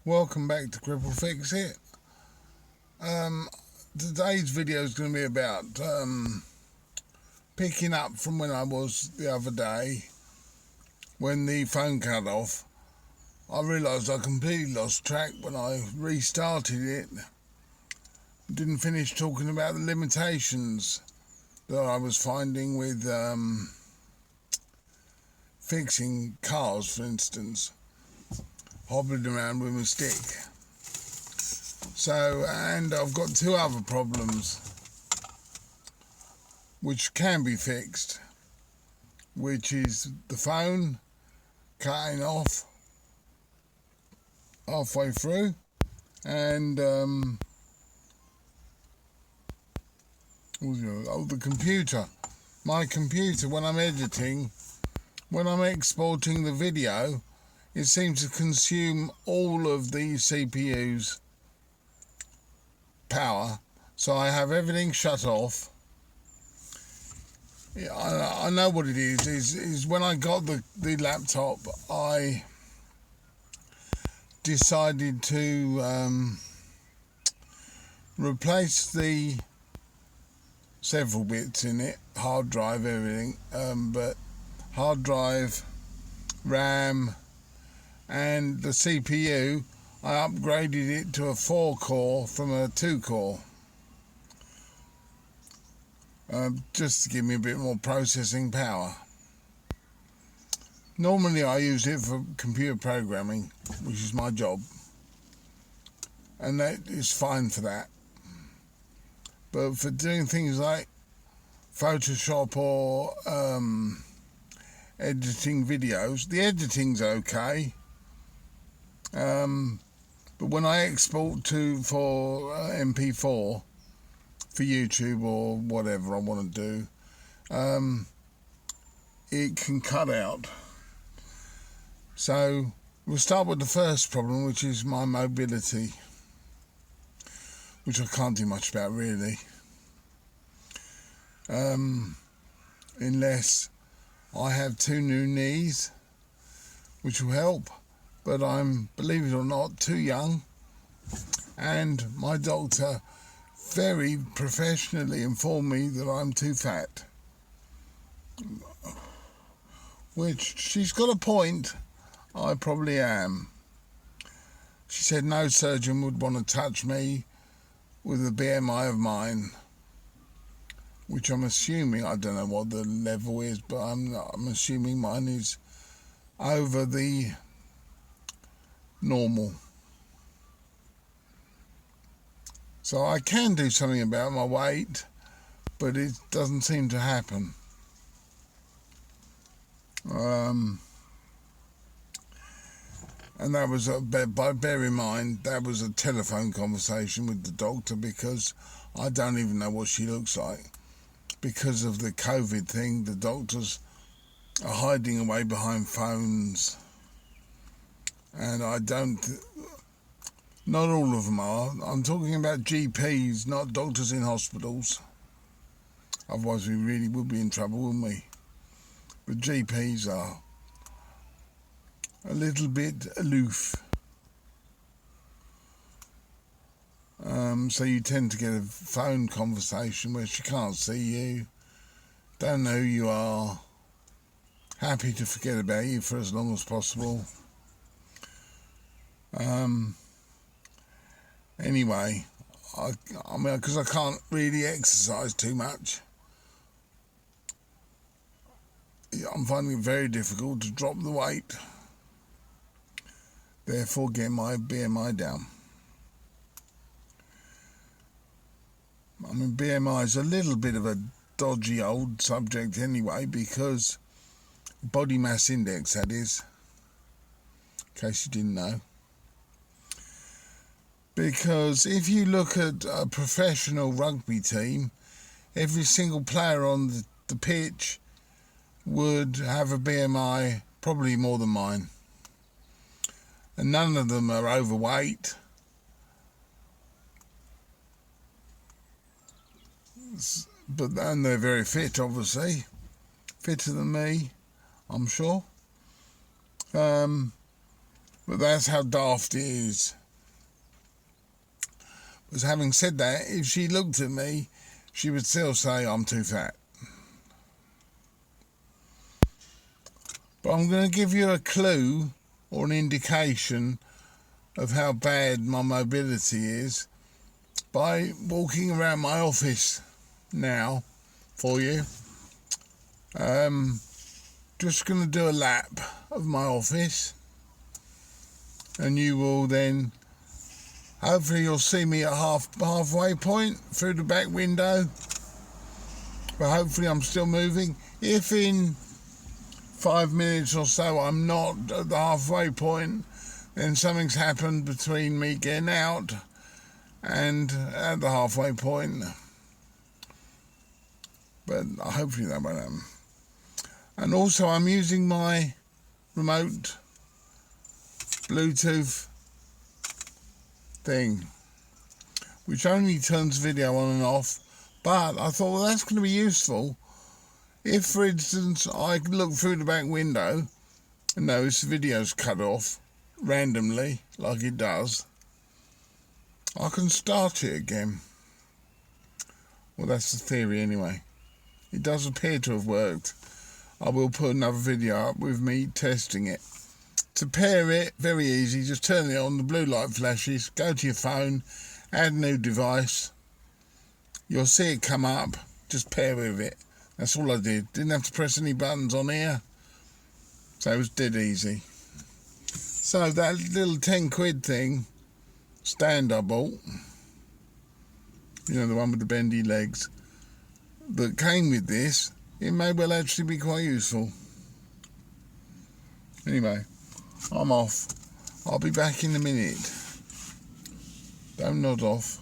Welcome back to Cripple Fix It. Today's video is going to be about picking up from when I was the other day when the phone cut off. I realised I completely lost track when I restarted it. Didn't finish talking about the limitations that I was finding with fixing cars, for instance, hobbling around with a stick. So, and I've got two other problems which can be fixed, which is the phone cutting off halfway through, and the computer. My computer, when I'm editing, when I'm exporting the video, it seems to consume all of the CPU's power, so I have everything shut off. I know what it is when I got the laptop, I decided to replace the several bits in it, hard drive, everything, but hard drive, RAM, and the CPU, I upgraded it to a 4-core from a 2-core, just to give me a bit more processing power. Normally I use it for computer programming, which is my job, and that is fine for that. But for doing things like Photoshop or editing videos, the editing's okay. But when I export for MP4 for YouTube or whatever I want to do, it can cut out. So we'll start with the first problem, which is my mobility, which I can't do much about really, unless I have 2 new knees, which will help. But I'm, believe it or not, too young, and my doctor very professionally informed me that I'm too fat, which she's got a point. I probably am. She said no surgeon would want to touch me with a BMI of mine, which I'm assuming, I don't know what the level is, but I'm assuming mine is over the normal. So I can do something about my weight, but it doesn't seem to happen. And that was, bear in mind, that was a telephone conversation with the doctor, because I don't even know what she looks like. Because of the COVID thing, the doctors are hiding away behind phones. And not all of them are. I'm talking about GPs, not doctors in hospitals. Otherwise we really would be in trouble, wouldn't we? But GPs are a little bit aloof. So you tend to get a phone conversation where she can't see you, don't know who you are, happy to forget about you for as long as possible. Anyway, I mean, because I can't really exercise too much, I'm finding it very difficult to drop the weight, therefore get my BMI down. I mean, BMI is a little bit of a dodgy old subject anyway, because body mass index, that is, in case you didn't know. Because if you look at a professional rugby team, every single player on the pitch would have a BMI probably more than mine. And none of them are overweight. And they're very fit, obviously. Fitter than me, I'm sure. But that's how daft it is. Because having said that, if she looked at me, she would still say I'm too fat. But I'm going to give you a clue or an indication of how bad my mobility is by walking around my office now for you. Just going to do a lap of my office, and you will then, hopefully you'll see me at halfway point through the back window, but hopefully I'm still moving. If in 5 minutes or so I'm not at the halfway point, then something's happened between me getting out and at the halfway point. But hopefully that won't happen. And also I'm using my remote Bluetooth thing, which only turns video on and off, but I thought, well, that's going to be useful. If, for instance, I look through the back window and notice the video's cut off randomly, like it does, I can start it again. Well, that's the theory anyway. It does appear to have worked. I will put another video up with me testing it. To pair it, very easy, just turn it on, the blue light flashes, go to your phone, add a new device. You'll see it come up, just pair with it. That's all I did. Didn't have to press any buttons on here. So it was dead easy. So that little 10 quid thing, stand I bought, you know, the one with the bendy legs, that came with this, it may well actually be quite useful. Anyway, I'm off. I'll be back in a minute. Don't nod off.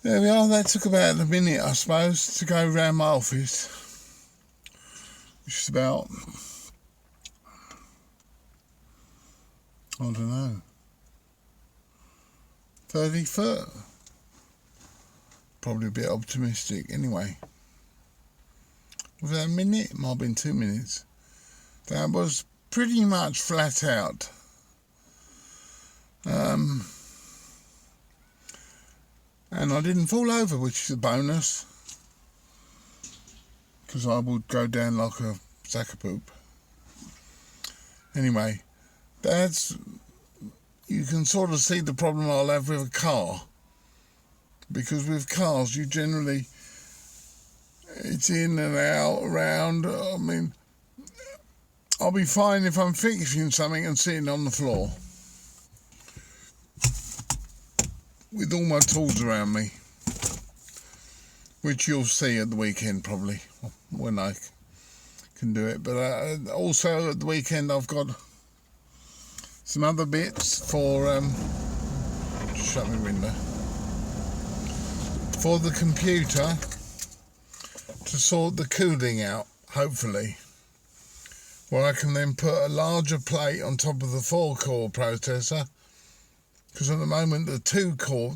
There we are, that took about a minute, I suppose, to go round my office, which is about, I don't know, 30 foot. Probably a bit optimistic, anyway. Was that a minute? It might have been 2 minutes. That was pretty much flat out. And I didn't fall over, which is a bonus, because I would go down like a sack of poop. Anyway, you can sort of see the problem I'll have with a car, because with cars you generally, it's in and out, around. I mean, I'll be fine if I'm fixing something and sitting on the floor with all my tools around me. which you'll see at the weekend probably when I can do it. But also at the weekend I've got some other bits for shut the window, for the computer to sort the cooling out, hopefully, where I can then put a larger plate on top of the 4-core processor, because at the moment the 2-core,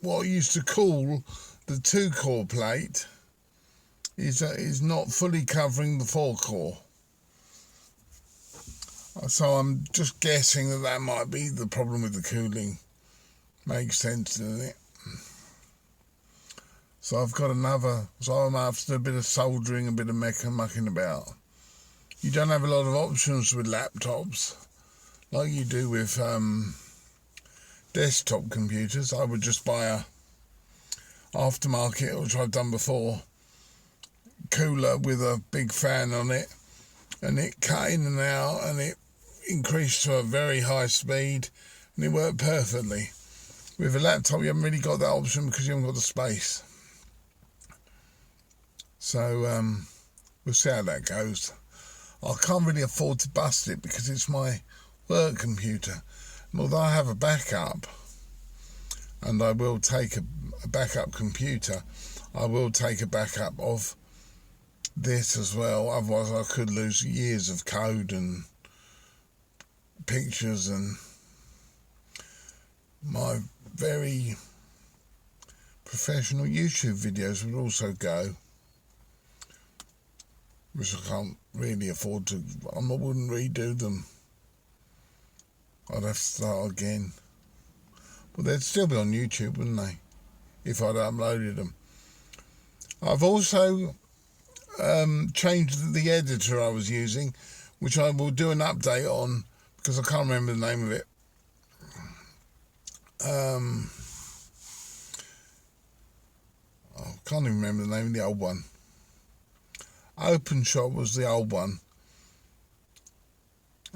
what used to cool the 2-core plate is not fully covering the 4-core. So I'm just guessing that might be the problem with the cooling. Makes sense, doesn't it? So I've got so I'm after a bit of soldering, a bit of mucking about. You don't have a lot of options with laptops like you do with desktop computers. I would just buy a aftermarket, which I've done before, cooler with a big fan on it, and it cut in and out, and it increased to a very high speed, and it worked perfectly. With a laptop, you haven't really got that option because you haven't got the space. So we'll see how that goes. I can't really afford to bust it because it's my work computer. And although I have a backup, and I will take a backup computer, I will take a backup of this as well. Otherwise I could lose years of code and pictures, and my very professional YouTube videos would also go, which I can't really afford to. I wouldn't redo them. I'd have to start again. But they'd still be on YouTube, wouldn't they, if I'd uploaded them. I've also changed the editor I was using, which I will do an update on because I can't remember the name of it. I can't even remember the name of the old one. OpenShot was the old one,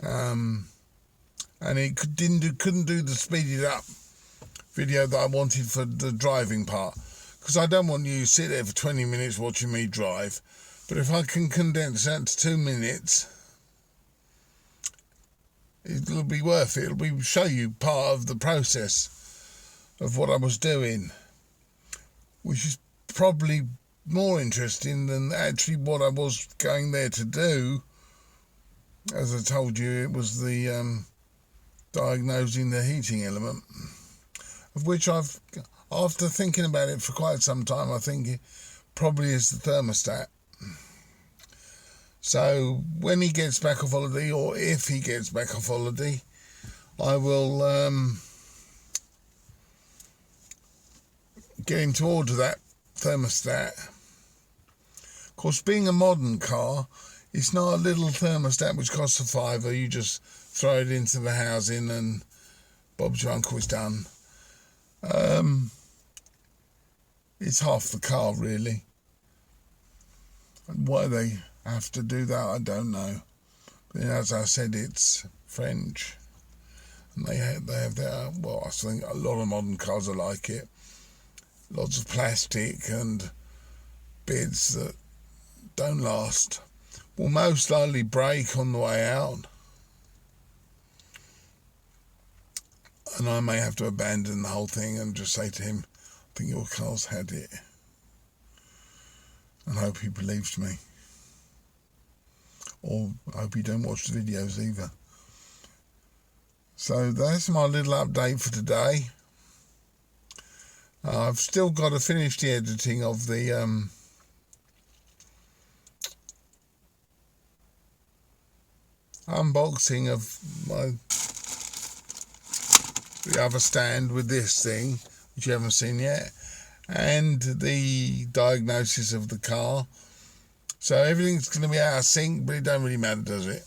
and it couldn't do the speeded up video that I wanted for the driving part, because I don't want you to sit there for 20 minutes watching me drive. But if I can condense that to 2 minutes, it'll be worth it. It'll show you part of the process of what I was doing, which is probably more interesting than actually what I was going there to do. As I told you, it was the diagnosing the heating element, of which after thinking about it for quite some time, I think it probably is the thermostat. So when he gets back off holiday, or if he gets back off holiday, I will get him to order that thermostat. Of course, being a modern car, it's not a little thermostat which costs a £5. You just throw it into the housing and Bob's your uncle, is done. It's half the car, really. And why they have to do that, I don't know. But as I said, it's French, and they have their, well, I think a lot of modern cars are like it. Lots of plastic and bits that don't last. Will most likely break on the way out, and I may have to abandon the whole thing and just say to him, I think your car's had it, and hope he believes me. Or I hope you don't watch the videos either. So that's my little update for today. I've still got to finish the editing of the unboxing of the other stand with this thing, which you haven't seen yet, and the diagnosis of the car. So everything's going to be out of sync, but it don't really matter, does it?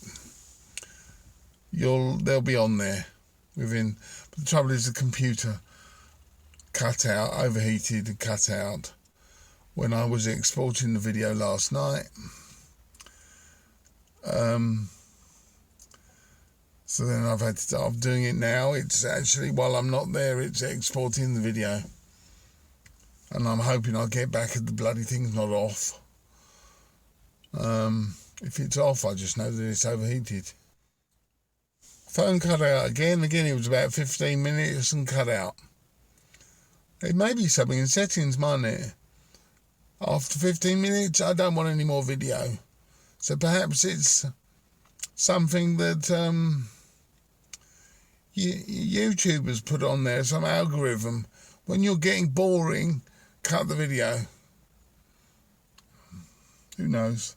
They'll be on there within. But the trouble is the computer cut out, overheated and cut out when I was exporting the video last night. So then I've had to start doing it now. It's actually, while I'm not there, it's exporting the video. and I'm hoping I'll get back if the bloody thing's not off. If it's off, I just know that it's overheated. Phone cut out again. Again, it was about 15 minutes and cut out. It may be something in settings, mightn't it? After 15 minutes, I don't want any more video. So perhaps it's something that YouTubers put on there, some algorithm. When you're getting boring, cut the video. Who knows?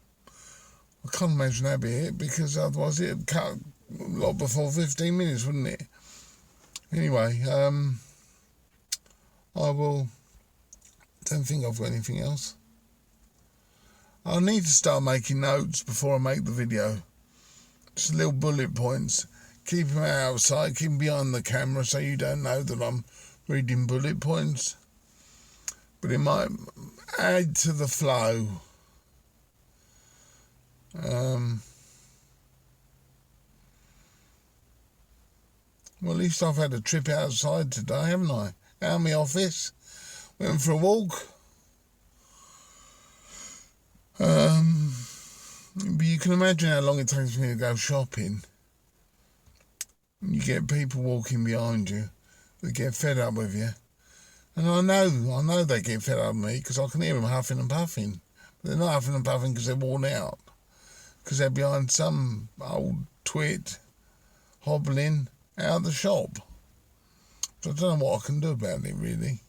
I can't imagine that'd be it, because otherwise it'd cut a lot before 15 minutes, wouldn't it? Anyway, don't think I've got anything else. I need to start making notes before I make the video. Just little bullet points. Keep them outside, keep them behind the camera so you don't know that I'm reading bullet points. But it might add to the flow. Well, at least I've had a trip outside today, haven't I? Out of my office. Went for a walk. But you can imagine how long it takes me to go shopping. You get people walking behind you that get fed up with you. And I know they get fed up with me because I can hear them huffing and puffing. But they're not huffing and puffing because they're worn out. Because they're behind some old twit hobbling out of the shop. So I don't know what I can do about it, really.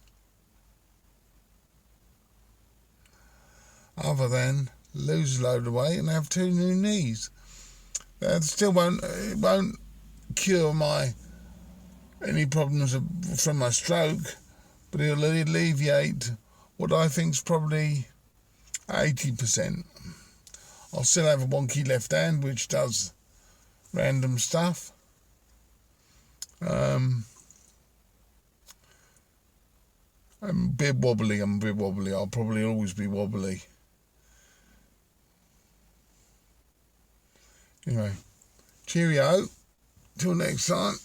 Other than lose a load of weight and have 2 new knees. That still won't cure any problems from my stroke, but it'll alleviate what I think's probably 80%. I'll still have a wonky left hand which does random stuff. I'm a bit wobbly. I'll probably always be wobbly. Anyway, cheerio. Till next time.